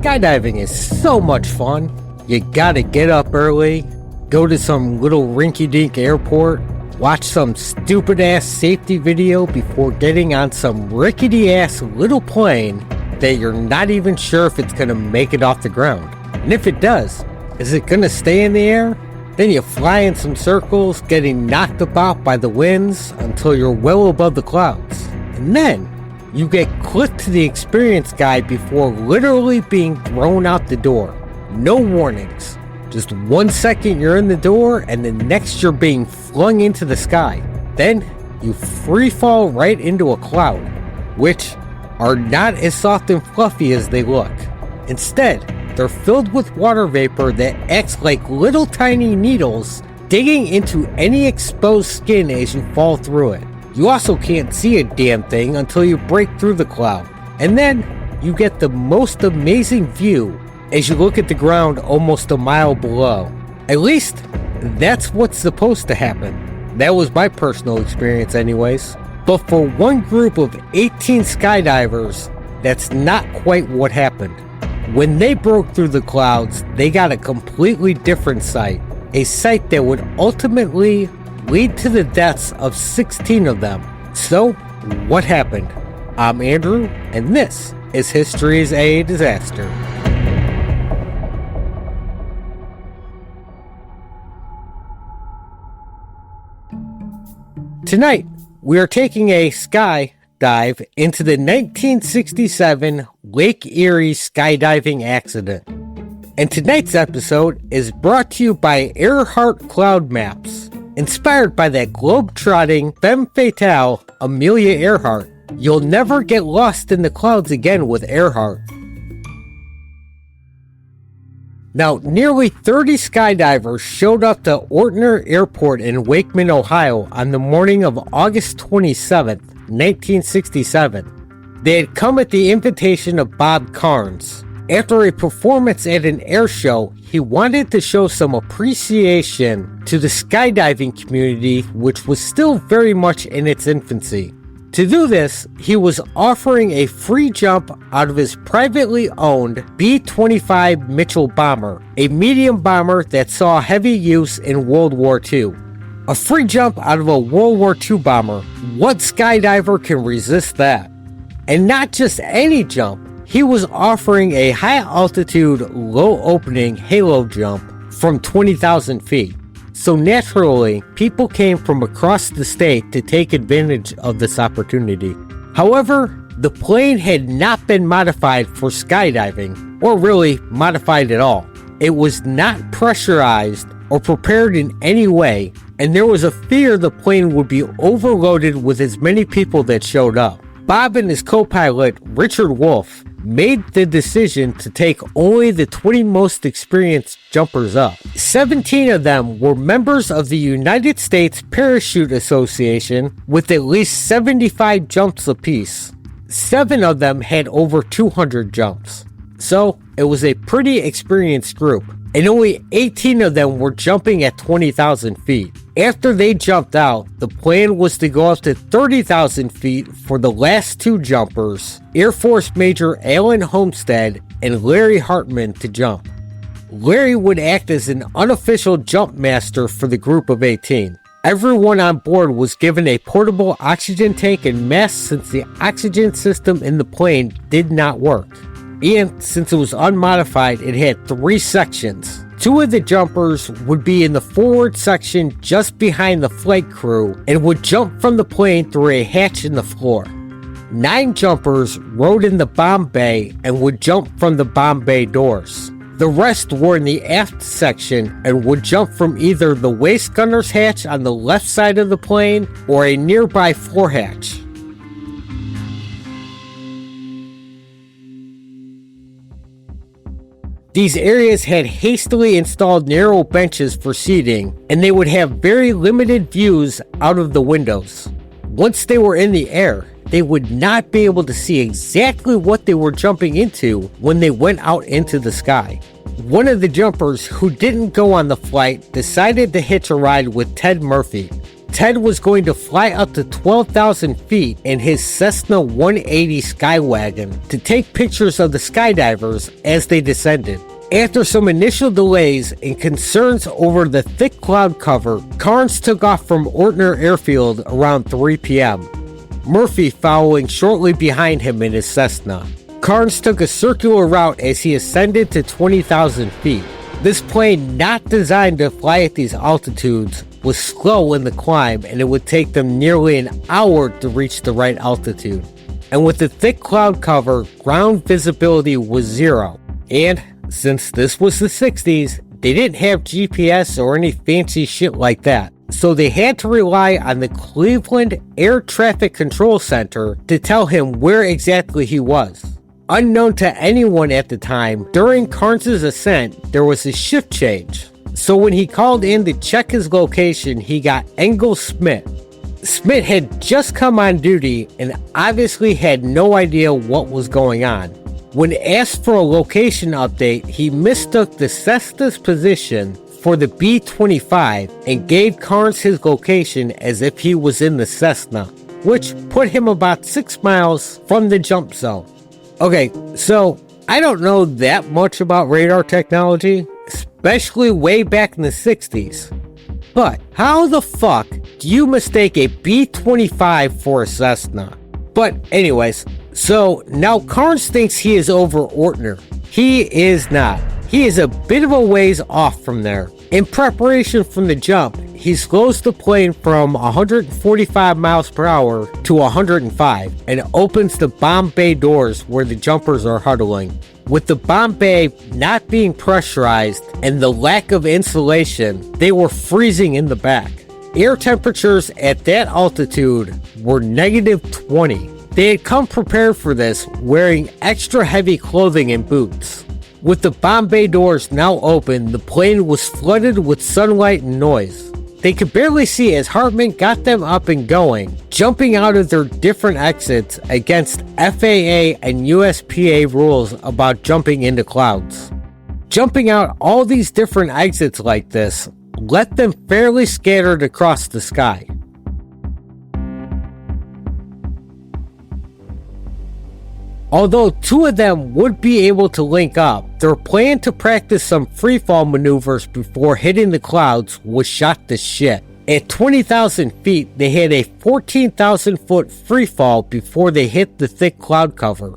Skydiving is so much fun. You gotta get up early, go to some little rinky-dink airport, watch some stupid-ass safety video before getting on some rickety-ass little plane that you're not even sure if it's gonna make it off the ground. And if it does, is it gonna stay in the air? Then you fly in some circles, getting knocked about by the winds until you're well above the clouds. And then you get clipped to the experience guide before literally being thrown out the door. No warnings. Just 1 second you're in the door and the next you're being flung into the sky. Then you free fall right into a cloud, which are not as soft and fluffy as they look. Instead, they're filled with water vapor that acts like little tiny needles digging into any exposed skin as you fall through it. You also can't see a damn thing until you break through the cloud. And then you get the most amazing view as you look at the ground almost a mile below. At least, that's what's supposed to happen. That was my personal experience anyways. But for one group of 18 skydivers, that's not quite what happened. When they broke through the clouds, they got a completely different sight. A sight that would ultimately lead to the deaths of 16 of them. So, what happened? I'm Andrew, and this is History is a Disaster. Tonight, we are taking a sky dive into the 1967 Lake Erie skydiving accident. And tonight's episode is brought to you by Earhart Cloud Maps. Inspired by that globe-trotting femme fatale Amelia Earhart, you'll never get lost in the clouds again with Earhart. Now, nearly 30 skydivers showed up to Ortner Airport in Wakeman, Ohio on the morning of August 27, 1967. They had come at the invitation of Bob Carnes. After a performance at an air show, he wanted to show some appreciation to the skydiving community, which was still very much in its infancy. To do this, he was offering a free jump out of his privately owned B-25 Mitchell bomber, a medium bomber that saw heavy use in World War II. A free jump out of a World War II bomber, what skydiver can resist that? And not just any jump. He was offering a high-altitude, low-opening halo jump from 20,000 feet. So naturally, people came from across the state to take advantage of this opportunity. However, the plane had not been modified for skydiving, or really modified at all. It was not pressurized or prepared in any way, and there was a fear the plane would be overloaded with as many people that showed up. Bob and his co-pilot, Richard Wolf, made the decision to take only the 20 most experienced jumpers up. 17 of them were members of the United States Parachute Association with at least 75 jumps apiece. 7 of them had over 200 jumps. So, it was a pretty experienced group, and only 18 of them were jumping at 20,000 feet. After they jumped out, the plan was to go up to 30,000 feet for the last 2 jumpers, Air Force Major Alan Homestead and Larry Hartman, to jump. Larry would act as an unofficial jump master for the group of 18. Everyone on board was given a portable oxygen tank and mask since the oxygen system in the plane did not work. And since it was unmodified, it had 3 sections. 2 of the jumpers would be in the forward section just behind the flight crew and would jump from the plane through a hatch in the floor. 9 jumpers rode in the bomb bay and would jump from the bomb bay doors. The rest were in the aft section and would jump from either the waist gunner's hatch on the left side of the plane or a nearby floor hatch. These areas had hastily installed narrow benches for seating, and they would have very limited views out of the windows. Once they were in the air, they would not be able to see exactly what they were jumping into when they went out into the sky. One of the jumpers who didn't go on the flight decided to hitch a ride with Ted Murphy. Ted was going to fly up to 12,000 feet in his Cessna 180 Skywagon to take pictures of the skydivers as they descended. After some initial delays and concerns over the thick cloud cover, Carnes took off from Ortner Airfield around 3 p.m., Murphy following shortly behind him in his Cessna. Carnes took a circular route as he ascended to 20,000 feet. This plane, not designed to fly at these altitudes, was slow in the climb, and it would take them nearly an hour to reach the right altitude. And with the thick cloud cover, ground visibility was zero. And since this was the 60s, they didn't have GPS or any fancy shit like that. So they had to rely on the Cleveland Air Traffic Control Center to tell him where exactly he was. Unknown to anyone at the time, during Carnes' ascent, there was a shift change. So when he called in to check his location, he got Engel Smith. Smith had just come on duty and obviously had no idea what was going on. When asked for a location update, he mistook the Cessna's position for the B-25 and gave Carnes his location as if he was in the Cessna, which put him about 6 miles from the jump zone. Okay, so I don't know that much about radar technology, especially way back in the 60s. But how the fuck do you mistake a B-25 for a Cessna? But anyways, so now Carnes thinks he is over Ortner. He is not. He is a bit of a ways off from there. In preparation from the jump, he slows the plane from 145 miles per hour to 105 and opens the bomb bay doors where the jumpers are huddling. With the bomb bay not being pressurized and the lack of insulation, they were freezing in the back. Air temperatures at that altitude were -20. They had come prepared for this, wearing extra heavy clothing and boots. With the bomb bay doors now open, the plane was flooded with sunlight and noise. They could barely see as Hartman got them up and going, jumping out of their different exits against FAA and USPA rules about jumping into clouds. Jumping out all these different exits like this left them fairly scattered across the sky. Although 2 of them would be able to link up, their plan to practice some freefall maneuvers before hitting the clouds was shot to shit. At 20,000 feet, they had a 14,000 foot freefall before they hit the thick cloud cover.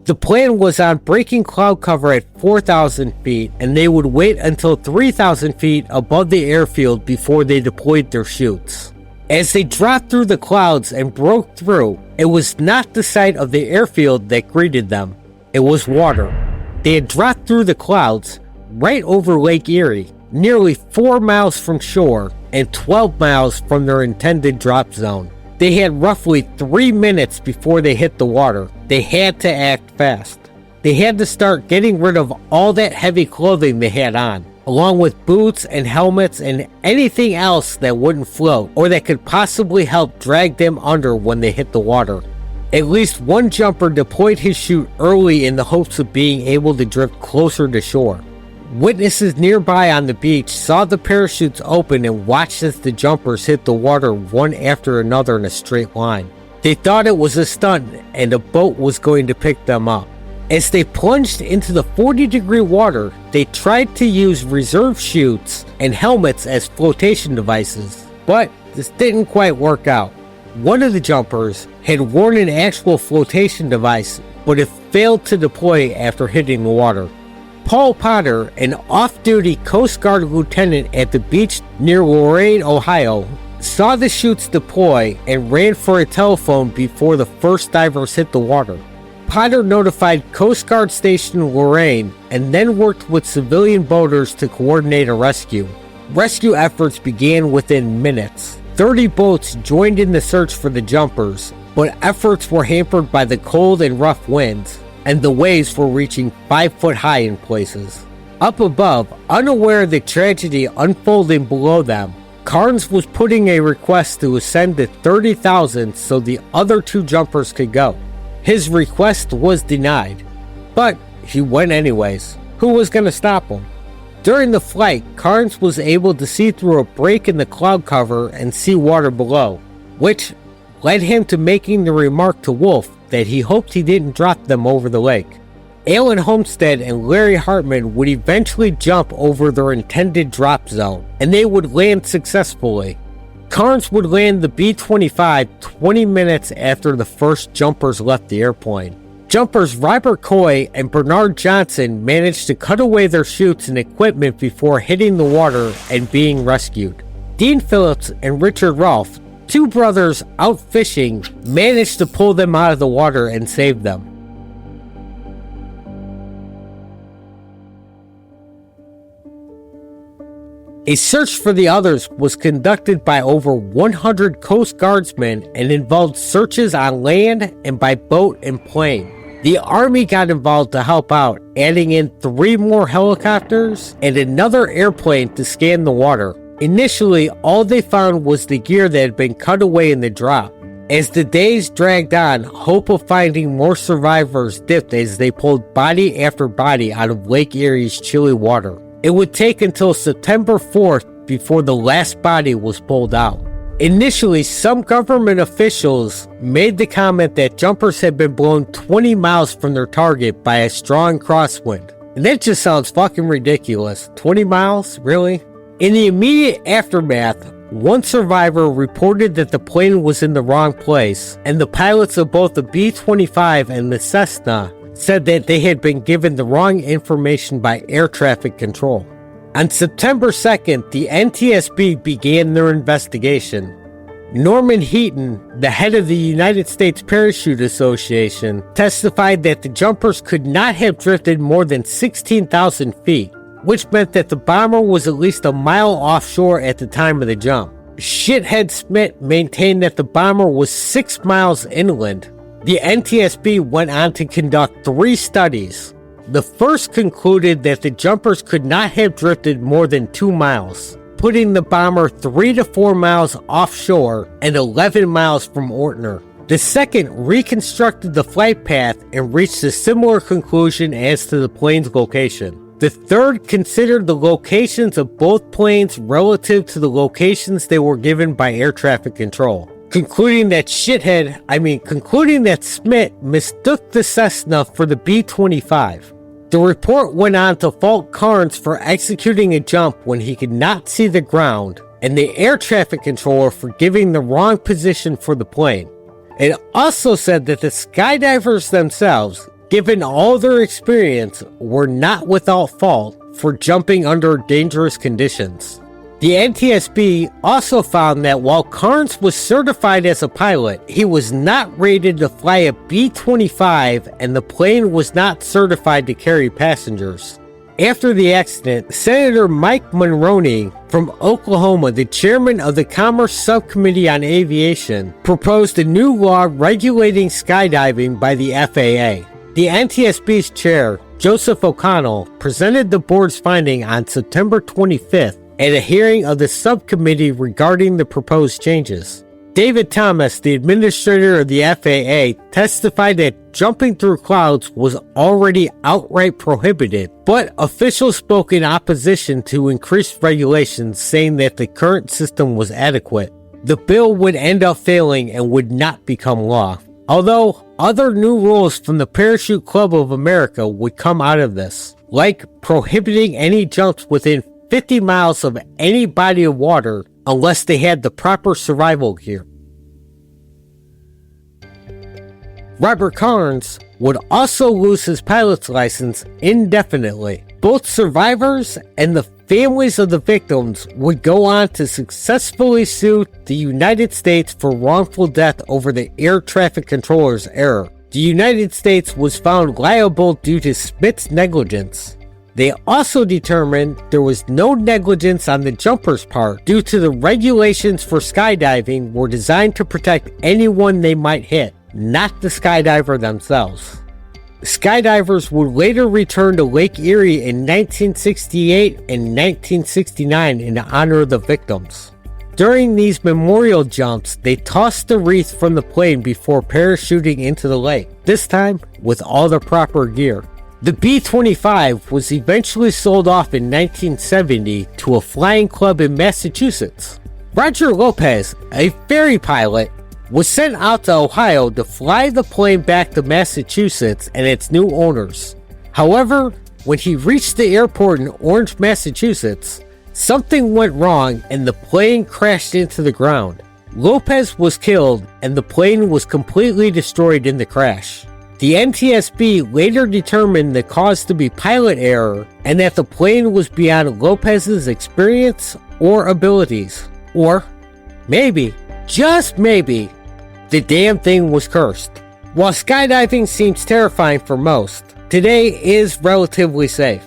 The plan was on breaking cloud cover at 4,000 feet, and they would wait until 3,000 feet above the airfield before they deployed their chutes. As they dropped through the clouds and broke through, it was not the sight of the airfield that greeted them. It was water. They had dropped through the clouds right over Lake Erie, nearly 4 miles from shore and 12 miles from their intended drop zone. They had roughly 3 minutes before they hit the water. They had to act fast. They had to start getting rid of all that heavy clothing they had on, along with boots and helmets and anything else that wouldn't float or that could possibly help drag them under when they hit the water. At least one jumper deployed his chute early in the hopes of being able to drift closer to shore. Witnesses nearby on the beach saw the parachutes open and watched as the jumpers hit the water one after another in a straight line. They thought it was a stunt and a boat was going to pick them up. As they plunged into the 40-degree water, they tried to use reserve chutes and helmets as flotation devices, but this didn't quite work out. One of the jumpers had worn an actual flotation device, but it failed to deploy after hitting the water. Paul Potter, an off-duty Coast Guard lieutenant at the beach near Lorain, Ohio, saw the chutes deploy and ran for a telephone before the first divers hit the water. Potter notified Coast Guard Station Lorain and then worked with civilian boaters to coordinate a rescue. Rescue efforts began within minutes. 30 boats joined in the search for the jumpers, but efforts were hampered by the cold and rough winds, and the waves were reaching 5 foot high in places. Up above, unaware of the tragedy unfolding below them, Carnes was putting a request to ascend to 30,000 so the other 2 jumpers could go. His request was denied, but he went anyways. Who was going to stop him? During the flight, Carnes was able to see through a break in the cloud cover and see water below, which led him to making the remark to Wolf that he hoped he didn't drop them over the lake. Alan Homestead and Larry Hartman would eventually jump over their intended drop zone, and they would land successfully. Carnes would land the B-25 20 minutes after the first jumpers left the airplane. Jumpers Robert Coy and Bernard Johnson managed to cut away their chutes and equipment before hitting the water and being rescued. Dean Phillips and Richard Rolfe, two brothers out fishing, managed to pull them out of the water and save them. A search for the others was conducted by over 100 Coast Guardsmen and involved searches on land and by boat and plane. The Army got involved to help out, adding in 3 more helicopters and another airplane to scan the water. Initially, all they found was the gear that had been cut away in the drop. As the days dragged on, hope of finding more survivors dipped as they pulled body after body out of Lake Erie's chilly water. It would take until September 4th before the last body was pulled out. Initially, some government officials made the comment that jumpers had been blown 20 miles from their target by a strong crosswind. And that just sounds fucking ridiculous. 20 miles? Really? In the immediate aftermath, one survivor reported that the plane was in the wrong place, and the pilots of both the B-25 and the Cessna said that they had been given the wrong information by air traffic control. On September 2nd, the NTSB began their investigation. Norman Heaton, the head of the United States Parachute Association, testified that the jumpers could not have drifted more than 16,000 feet, which meant that the bomber was at least a mile offshore at the time of the jump. Shithead Smith maintained that the bomber was 6 miles inland. The NTSB went on to conduct 3 studies. The first concluded that the jumpers could not have drifted more than 2 miles, putting the bomber 3 to 4 miles offshore and 11 miles from Ortner. The second reconstructed the flight path and reached a similar conclusion as to the plane's location. The third considered the locations of both planes relative to the locations they were given by air traffic control, concluding that Smith mistook the Cessna for the B-25. The report went on to fault Carnes for executing a jump when he could not see the ground, and the air traffic controller for giving the wrong position for the plane. It also said that the skydivers themselves, given all their experience, were not without fault for jumping under dangerous conditions. The NTSB also found that while Carnes was certified as a pilot, he was not rated to fly a B-25 and the plane was not certified to carry passengers. After the accident, Senator Mike Mulroney from Oklahoma, the chairman of the Commerce Subcommittee on Aviation, proposed a new law regulating skydiving by the FAA. The NTSB's chair, Joseph O'Connell, presented the board's finding on September 25th at a hearing of the subcommittee regarding the proposed changes. David Thomas, the administrator of the FAA, testified that jumping through clouds was already outright prohibited, but officials spoke in opposition to increased regulations, saying that the current system was adequate. The bill would end up failing and would not become law, although other new rules from the Parachute Club of America would come out of this, like prohibiting any jumps within 50 miles of any body of water unless they had the proper survival gear. Robert Carnes would also lose his pilot's license indefinitely. Both survivors and the families of the victims would go on to successfully sue the United States for wrongful death over the air traffic controller's error. The United States was found liable due to Smith's negligence. They also determined there was no negligence on the jumper's part due to the regulations for skydiving were designed to protect anyone they might hit, not the skydiver themselves. Skydivers would later return to Lake Erie in 1968 and 1969 in honor of the victims. During these memorial jumps, they tossed the wreath from the plane before parachuting into the lake, this time with all the proper gear. The B-25 was eventually sold off in 1970 to a flying club in Massachusetts. Roger Lopez, a ferry pilot, was sent out to Ohio to fly the plane back to Massachusetts and its new owners. However, when he reached the airport in Orange, Massachusetts, something went wrong and the plane crashed into the ground. Lopez was killed and the plane was completely destroyed in the crash. The NTSB later determined the cause to be pilot error and that the plane was beyond Lopez's experience or abilities. Or maybe, just maybe, the damn thing was cursed. While skydiving seems terrifying for most, today is relatively safe.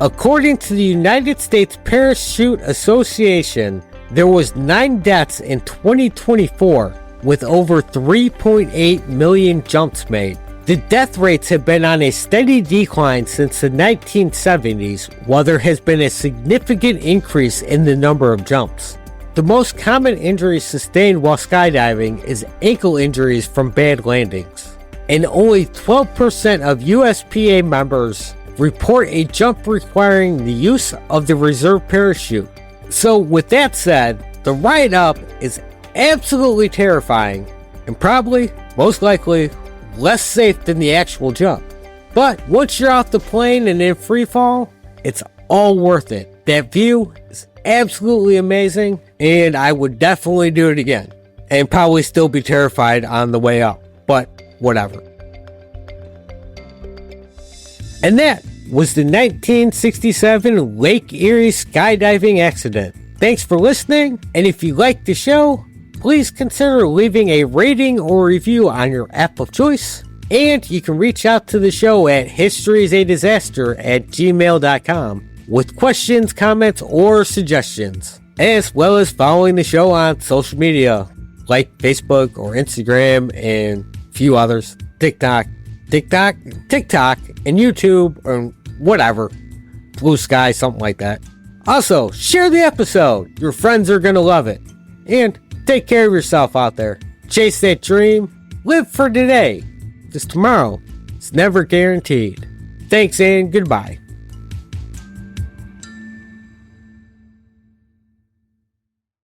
According to the United States Parachute Association, there was 9 deaths in 2024 with over 3.8 million jumps made. The death rates have been on a steady decline since the 1970s, while there has been a significant increase in the number of jumps. The most common injuries sustained while skydiving is ankle injuries from bad landings, and only 12% of USPA members report a jump requiring the use of the reserve parachute. So with that said, the ride up is absolutely terrifying and probably, most likely, less safe than the actual jump. But once you're off the plane and in free fall, it's all worth it. That view is absolutely amazing, and I would definitely do it again. And probably still be terrified on the way up, but whatever. And that was the 1967 Lake Erie skydiving accident. Thanks for listening, and if you liked the show, please consider leaving a rating or review on your app of choice. And you can reach out to the show at historysadisaster@gmail.com with questions, comments, or suggestions, as well as following the show on social media like Facebook or Instagram and a few others, TikTok, and YouTube, or whatever, Blue Sky, something like that. Also, share the episode. Your friends are going to love it. And take care of yourself out there. Chase that dream. Live for today, because tomorrow is never guaranteed. Thanks and goodbye.